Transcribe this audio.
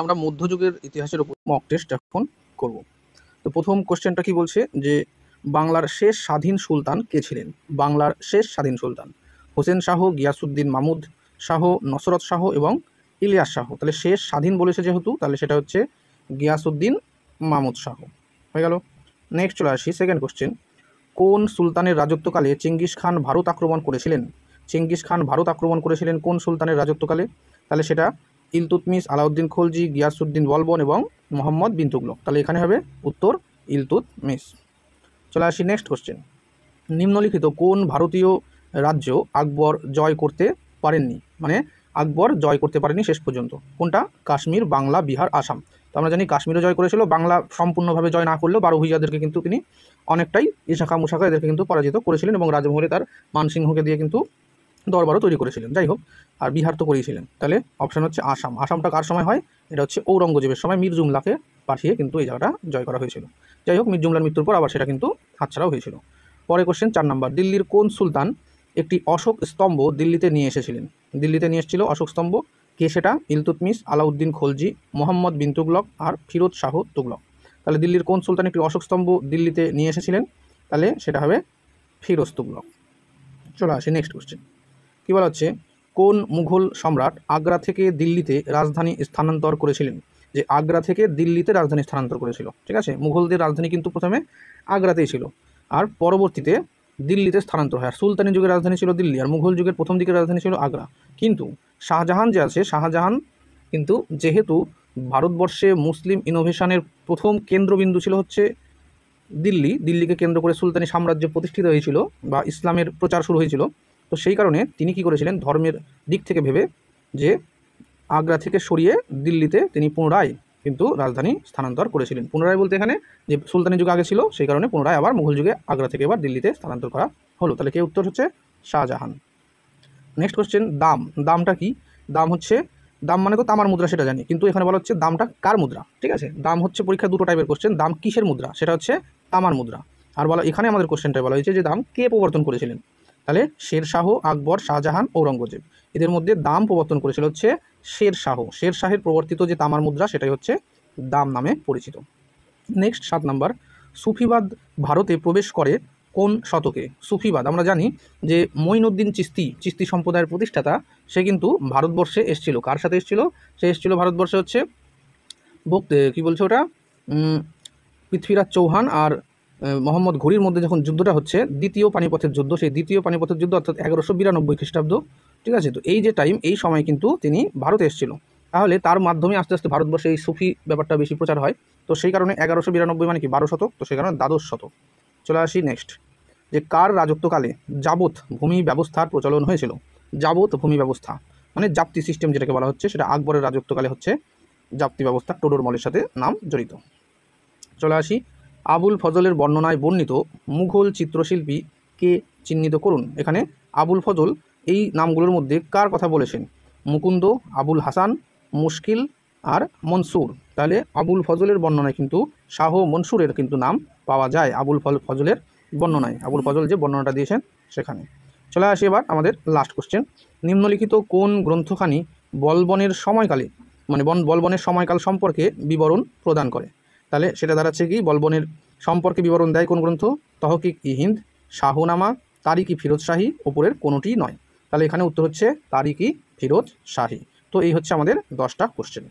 আমরা মধ্যযুগের ইতিহাসের উপর মক টেস্ট এখন করব। তো প্রথম কোশ্চেনটা কি বলছে যে বাংলার শেষ স্বাধীন সুলতান কে ছিলেন? বাংলার শেষ স্বাধীন সুলতান হোসেন শাহ, গিয়াসউদ্দিন মাহমুদ শাহ, নসরত শাহ এবং ইলিয়াস শাহ। তাহলে শেষ স্বাধীন বলেছে যেহেতু, তাহলে সেটা হচ্ছে গিয়াসউদ্দিন মাহমুদ শাহ। হয়ে গেল। নেক্সট চলে আসি সেকেন্ড কোশ্চেন। কোন সুলতানের রাজত্বকালে চেঙ্গিস খান ভারত আক্রমণ করেছিলেন? চেঙ্গিস খান ভারত আক্রমণ করেছিলেন কোন সুলতানের রাজত্বকালে? তাহলে সেটা ইলতুৎমিশ, আলাউদ্দিন খলজি, গিয়াসউদ্দিন বলবন এবং মোহাম্মদ বিন তুগলক। তাহলে এখানে হবে উত্তর ইলতুৎমিশ। চলে আসি নেক্সট কোশ্চেন। নিম্নলিখিত কোন ভারতীয় রাজ্য আকবর জয় করতে পারেননি? মানে আকবর জয় করতে পারেনি শেষ পর্যন্ত। কোনটা? কাশ্মীর, বাংলা, বিহার, আসাম। তো আমরা জানি কাশ্মীরও জয় করেছিল, বাংলা সম্পূর্ণভাবে জয় না করলেও বারোভুইয়াদেরকে কিন্তু তিনি অনেকটাই ইশাখা মুশাখা এদেরকে কিন্তু পরাজিত করেছিলেন এবং রাজমহলে তার মানসিংহকে দিয়ে কিন্তু দরবারও তৈরি করেছিলেন। যাই হোক, আর বিহার তো করেছিলেন। তাহলে অপশান হচ্ছে আসাম। আসামটা কার সময় হয়? এটা হচ্ছে ঔরঙ্গজেবের সময় মীর জুমলাকে পাঠিয়ে কিন্তু এই জায়গাটা জয় করা হয়েছিল। যাই হোক, মীর জুমলার মৃত্যুর পর আবার সেটা কিন্তু হাতছাড়াও হয়েছিল। পরে কোশ্চেন 4 নম্বর। দিল্লির কোন সুলতান একটি অশোক স্তম্ভ দিল্লিতে নিয়ে এসেছিলেন? দিল্লিতে নিয়ে এসেছিল অশোক স্তম্ভ। কে সেটা? ইলতুৎমিশ, আলাউদ্দিন খলজি, মোহাম্মদ বিন তুগলক আর ফিরোজ শাহ তুগলক। তাহলে দিল্লির কোন সুলতান একটি অশোক স্তম্ভ দিল্লিতে নিয়ে এসেছিলেন? তাহলে সেটা হবে ফিরোজ তুগলক। চলে আসি নেক্সট কোশ্চেন। কী বলা হচ্ছে, কোন মুঘল সম্রাট আগ্রা থেকে দিল্লিতে রাজধানী স্থানান্তর করেছিলেন? যে আগ্রা থেকে দিল্লিতে রাজধানী স্থানান্তর করেছিল, ঠিক আছে। মুঘলদের রাজধানী কিন্তু প্রথমে আগ্রাতেই ছিল আর পরবর্তীতে দিল্লিতে স্থানান্তর হয়। আর সুলতানি যুগের রাজধানী ছিল দিল্লি আর মুঘল যুগের প্রথম দিকের রাজধানী ছিল আগ্রা। কিন্তু শাহজাহান যে আছে, শাহজাহান কিন্তু যেহেতু ভারতবর্ষে মুসলিম ইনোভেশনের প্রথম কেন্দ্রবিন্দু ছিল হচ্ছে দিল্লি, দিল্লিকে কেন্দ্র করে সুলতানি সাম্রাজ্য প্রতিষ্ঠিত হয়েছিল বা ইসলামের প্রচার শুরু হয়েছিল। তো সেই কারণে তিনি কি করেছিলেন, ধর্মের দিক থেকে ভেবে যে আগ্রা থেকে সরিয়ে দিল্লিতে তিনি পুনরায় কিন্তু রাজধানী স্থানান্তর করেছিলেন। পুনরায় বলতে এখানে যে সুলতানি যুগ আগে ছিল সেই কারণে পুনরায় আবার মুঘল যুগে আগ্রা থেকে এবার দিল্লিতে স্থানান্তর করা হলো। তাহলে কে উত্তর হচ্ছে শাহজাহান। নেক্সট কোশ্চেন, দাম। দামটা কি? দাম হচ্ছে, দাম মানে তো তামার মুদ্রা সেটা জানি, কিন্তু এখানে বলা হচ্ছে দামটা কার মুদ্রা, ঠিক আছে। দাম হচ্ছে পরীক্ষা দুটো টাইপের কোশ্চেন। দাম কিসের মুদ্রা? সেটা হচ্ছে তামার মুদ্রা। আর বলা এখানে আমাদের কোশ্চেনটায় বলা হয়েছে যে দাম কে প্রবর্তন করেছিলেন? তাহলে শের শাহ, আকবর, শাহজাহান, ঔরঙ্গজেব। এদের মধ্যে দাম প্রবর্তন করেছিল হচ্ছে শের শাহ। শের শাহের প্রবর্তিত যে তামার মুদ্রা সেটাই হচ্ছে দাম নামে পরিচিত। Next 7 number. সুফিবাদ ভারতে প্রবেশ করে কোন শতকে? সুফিবাদ আমরা জানি যে মঈনুদ্দিন চিস্তি সম্প্রদায়ের প্রতিষ্ঠাতা, সে কিন্তু ভারতবর্ষে এসেছিল। কার সাথে এসেছিল? সে এসেছিল ভারতবর্ষে হচ্ছে কী বলছে ওটা, পৃথ্বীরাজ চৌহান আর মোহাম্মদ ঘুরির মধ্যে যখন যুদ্ধটা হচ্ছে, দ্বিতীয় পানিপথের যুদ্ধ, সেই দ্বিতীয় পানিপথের যুদ্ধ অর্থাৎ 1192 খ্রিস্টাব্দ, ঠিক আছে। তো এই যে টাইম, এই সময় কিন্তু তিনি ভারতে এসেছিল। তাহলে তার মাধ্যমে আস্তে আস্তে ভারতবর্ষে এই সুফি ব্যাপারটা বেশি প্রচার হয়। তো সেই কারণে 1192 মানে কি 12 শতক, তো সেই কারণে দ্বাদশ শতক। চলে আসি নেক্সট, যে কার রাজত্বকালে যাবত ভূমি ব্যবস্থার প্রচলন হয়েছিল? যাবত ভূমি ব্যবস্থা মানে জাপ্তি সিস্টেম যেটাকে বলা হচ্ছে, সেটা আকবরের রাজত্বকালে হচ্ছে জাপ্তি ব্যবস্থা, টোডরমলের সাথে নাম জড়িত। চলে আসি, আবুল ফজলের বর্ণনায় বর্ণিত মুঘল চিত্রশিল্পী কে চিহ্নিত করুন। এখানে আবুল ফজল এই নামগুলোর মধ্যে কার কথা বলেছেন? মুকুন্দ, আবুল হাসান, মুশকিল আর মনসুর। তাহলে আবুল ফজলের বর্ণনায় কিন্তু শাহ মনসুরের কিন্তু নাম পাওয়া যায় আবুল ফজলের বর্ণনায়। আবুল ফজল যে বর্ণনাটা দিয়েছেন সেখানে। চলে আসি এবার আমাদের লাস্ট কোশ্চেন। নিম্নলিখিত কোন গ্রন্থখানি বলবনের সময়কালে মানে বলবনের সময়কাল সম্পর্কে বিবরণ প্রদান করে? তাহলে সেটা দাঁড়াচ্ছে কি, বলবনের সম্পর্কে বিবরণ দেয় কোন গ্রন্থ? তহকিক-ই-হিন্দ, শাহনামা, তারিক-ই-ফিরোজ শাহী, ওপরের কোনোটিই নয়। তাহলে এখানে উত্তর হচ্ছে তারিক-ই-ফিরোজ শাহী। তো এই হচ্ছে আমাদের 10টা কোশ্চেন।